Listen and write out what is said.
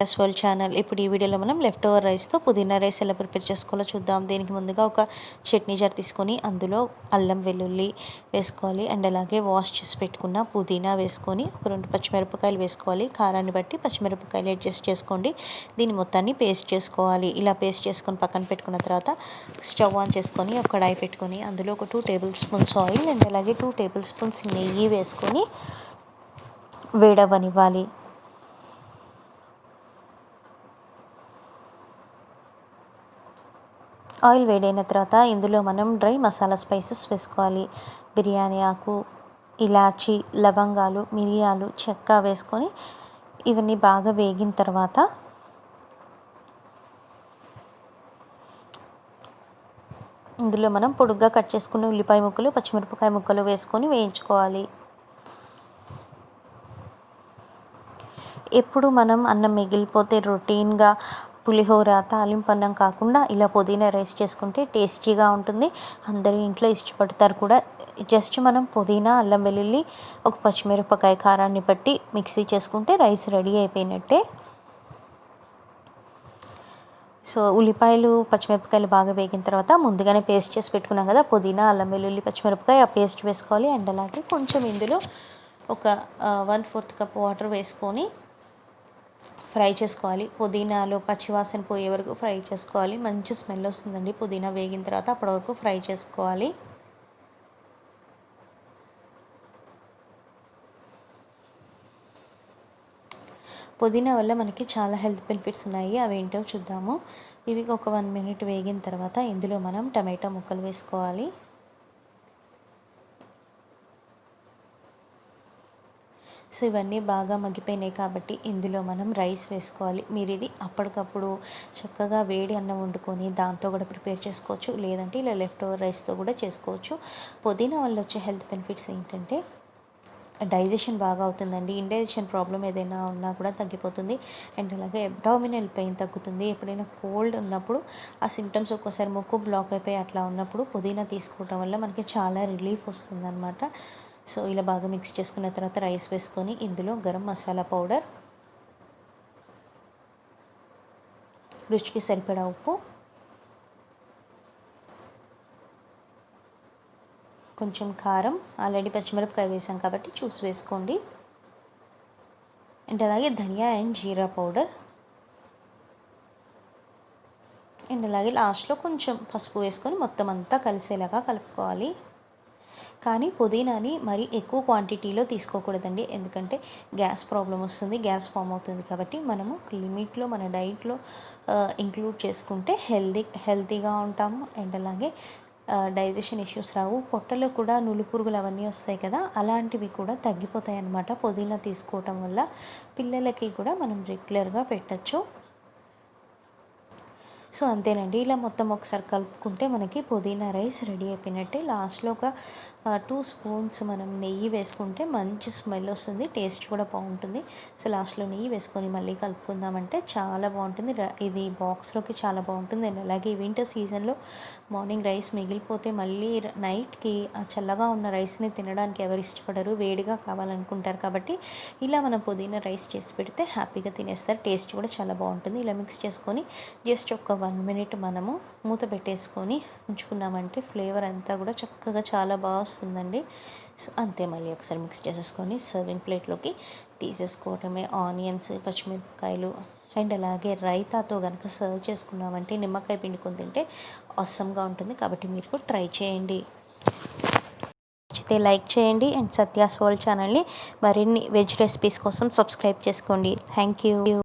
సత్యాస్వర్ల్డ్ channel. ఇప్పుడు ఈ వీడియోలో మనం లెఫ్ట్ ఓవర్ రైస్తో పుదీనా రైస్ ఎలా ప్రిపేర్ చేసుకోవాలో చూద్దాం. దీనికి ముందుగా ఒక చట్నీ జార్ తీసుకొని అందులో అల్లం వెల్లుల్లి వేసుకోవాలి. అండ్ అలాగే వాష్ చేసి పెట్టుకున్న పుదీనా వేసుకొని ఒక 2 పచ్చిమిరపకాయలు వేసుకోవాలి. కారాన్ని బట్టి పచ్చిమిరపకాయలు అడ్జస్ట్ చేసుకోండి. దీని మొత్తాన్ని పేస్ట్ చేసుకోవాలి. ఇలా పేస్ట్ చేసుకొని పక్కన పెట్టుకున్న తర్వాత స్టవ్ ఆన్ చేసుకొని ఒక కడాయి పెట్టుకొని అందులో ఒక 2 టేబుల్ స్పూన్స్ ఆయిల్ అండ్ అలాగే 2 టేబుల్ స్పూన్స్ నెయ్యి వేసుకొని వేడవనివ్వాలి. ఆయిల్ వేడైన తర్వాత ఇందులో మనం డ్రై మసాలా స్పైసెస్ వేసుకోవాలి. బిర్యానీ ఆకు, ఇలాచి, లవంగాలు, మిరియాలు, చెక్క వేసుకొని ఇవన్నీ బాగా వేగిన తర్వాత ఇందులో మనం పొడుగ్గా కట్ చేసుకున్న ఉల్లిపాయ ముక్కలు, పచ్చిమిరపకాయ ముక్కలు వేసుకొని వేయించుకోవాలి. ఎప్పుడు మనం అన్నం మిగిలిపోతే రొటీన్గా పులిహోర, తాలింపు అన్నం కాకుండా ఇలా పుదీనా రైస్ చేసుకుంటే టేస్టీగా ఉంటుంది. అందరూ ఇంట్లో ఇష్టపడతారు కూడా. జస్ట్ మనం పుదీనా, అల్లం వెల్లుల్లి, ఒక పచ్చిమిరపకాయ కారాన్ని బట్టి మిక్సీ చేసుకుంటే రైస్ రెడీ అయిపోయినట్టే. సో ఉల్లిపాయలు, పచ్చిమిరపకాయలు బాగా వేగిన తర్వాత ముందుగానే పేస్ట్ చేసి పెట్టుకున్నాం కదా పుదీనా, అల్లం వెల్లుల్లి, పచ్చిమిరపకాయ, ఆ పేస్ట్ వేసుకోవాలి. అండ్ అలాగే కొంచెం ఇందులో ఒక 1/4 కప్ వాటర్ వేసుకొని ఫ్రై చేసుకోవాలి. పుదీనాలో పచ్చివాసన పోయే వరకు ఫ్రై చేసుకోవాలి. మంచి స్మెల్ వస్తుందండి పుదీనా వేగిన తర్వాత. అప్పటి వరకు ఫ్రై చేసుకోవాలి. పుదీనా వల్ల మనకి చాలా హెల్త్ బెనిఫిట్స్ ఉన్నాయి. అవి ఏంటో చూద్దాము. ఇవి ఒక 1 మినిట్ వేగిన తర్వాత ఇందులో మనం టమాటో ముక్కలు వేసుకోవాలి. సో ఇవన్నీ బాగా మగ్గిపోయినాయి కాబట్టి ఇందులో మనం రైస్ వేసుకోవాలి. మీరు ఇది అప్పటికప్పుడు చక్కగా వేడి అన్నం వండుకొని దాంతో కూడా ప్రిపేర్ చేసుకోవచ్చు. లేదంటే ఇలా లెఫ్ట్ ఓవర్ రైస్తో కూడా చేసుకోవచ్చు. పుదీనా వల్ల వచ్చే హెల్త్ బెనిఫిట్స్ ఏంటంటే డైజెషన్ బాగా అవుతుందండి. ఇండైజెషన్ ప్రాబ్లం ఏదైనా ఉన్నా కూడా తగ్గిపోతుంది. అండ్ అలాగే అబ్డామినల్ పెయిన్ తగ్గుతుంది. ఎప్పుడైనా కోల్డ్ ఉన్నప్పుడు ఆ సిమ్టమ్స్ ఒక్కోసారి ముక్కు బ్లాక్ అయిపోయి అట్లా ఉన్నప్పుడు పుదీనా తీసుకోవటం వల్ల మనకి చాలా రిలీఫ్ వస్తుందన్నమాట. సో ఇలా బాగా మిక్స్ చేసుకున్న తర్వాత రైస్ వేసుకొని ఇందులో గరం మసాలా పౌడర్, రుచికి సరిపడా ఉప్పు, కొంచెం కారం, ఆల్రెడీ పచ్చిమిరపకాయ వేసాం కాబట్టి చూసి వేసుకోండి. అండ్ అలాగే ధనియా అండ్ జీరా పౌడర్, అండ్ అలాగే లాస్ట్లో కొంచెం పసుపు వేసుకొని మొత్తం అంతా కలిసేలాగా కలుపుకోవాలి. కానీ పుదీనాని మరీ ఎక్కువ క్వాంటిటీలో తీసుకోకూడదండి. ఎందుకంటే గ్యాస్ ప్రాబ్లం వస్తుంది, గ్యాస్ ఫామ్ అవుతుంది. కాబట్టి మనము లిమిట్లో మన డైట్లో ఇంక్లూడ్ చేసుకుంటే హెల్తీగా ఉంటాము. అండ్ అలాగే డైజెషన్ ఇష్యూస్ రావు. పొట్టలో కూడా నులి పురుగులు అవన్నీ వస్తాయి కదా, అలాంటివి కూడా తగ్గిపోతాయి అన్నమాట పుదీనా తీసుకోవటం వల్ల. పిల్లలకి కూడా మనం రెగ్యులర్గా పెట్టచ్చు. సో అంతేనండి. ఇలా మొత్తం ఒకసారి కలుపుకుంటే మనకి పుదీనా రైస్ రెడీ అయిపోయినట్టే. లాస్ట్లో ఒక 2 స్పూన్స్ మనం నెయ్యి వేసుకుంటే మంచి స్మెల్ వస్తుంది, టేస్ట్ కూడా బాగుంటుంది. సో లాస్ట్లో నెయ్యి వేసుకొని మళ్ళీ కలుపుకుందామంటే చాలా బాగుంటుంది. ఇది బాక్స్లోకి చాలా బాగుంటుంది. అండ్ అలాగే వింటర్ సీజన్లో మార్నింగ్ రైస్ మిగిలిపోతే మళ్ళీ నైట్కి ఆ చల్లగా ఉన్న రైస్ని తినడానికి ఎవరు ఇష్టపడరు, వేడిగా కావాలనుకుంటారు. కాబట్టి ఇలా మనం పుదీనా రైస్ చేసి పెడితే హ్యాపీగా తినేస్తారు. టేస్ట్ కూడా చాలా బాగుంటుంది. ఇలా మిక్స్ చేసుకొని జస్ట్ ఒక 1 మినిట్ మనము మూత పెట్టేసుకొని ఉంచుకున్నామంటే ఫ్లేవర్ అంతా కూడా చక్కగా చాలా బాగా వస్తుందండి. సో అంతే, మళ్ళీ ఒకసారి మిక్స్ చేసేసుకొని సర్వింగ్ ప్లేట్లోకి తీసేసుకోవటమే. ఆనియన్స్, పచ్చిమిరపకాయలు అండ్ అలాగే రైతాతో కనుక సర్వ్ చేసుకున్నామంటే నిమ్మకాయ పిండుకొని తింటే అవసరంగా ఉంటుంది. కాబట్టి మీరు ట్రై చేయండి. నచ్చితే లైక్ చేయండి. అండ్ సత్యాస్ వరల్డ్ ఛానల్ని మరిన్ని వెజ్ రెసిపీస్ కోసం సబ్స్క్రైబ్ చేసుకోండి. Thank you.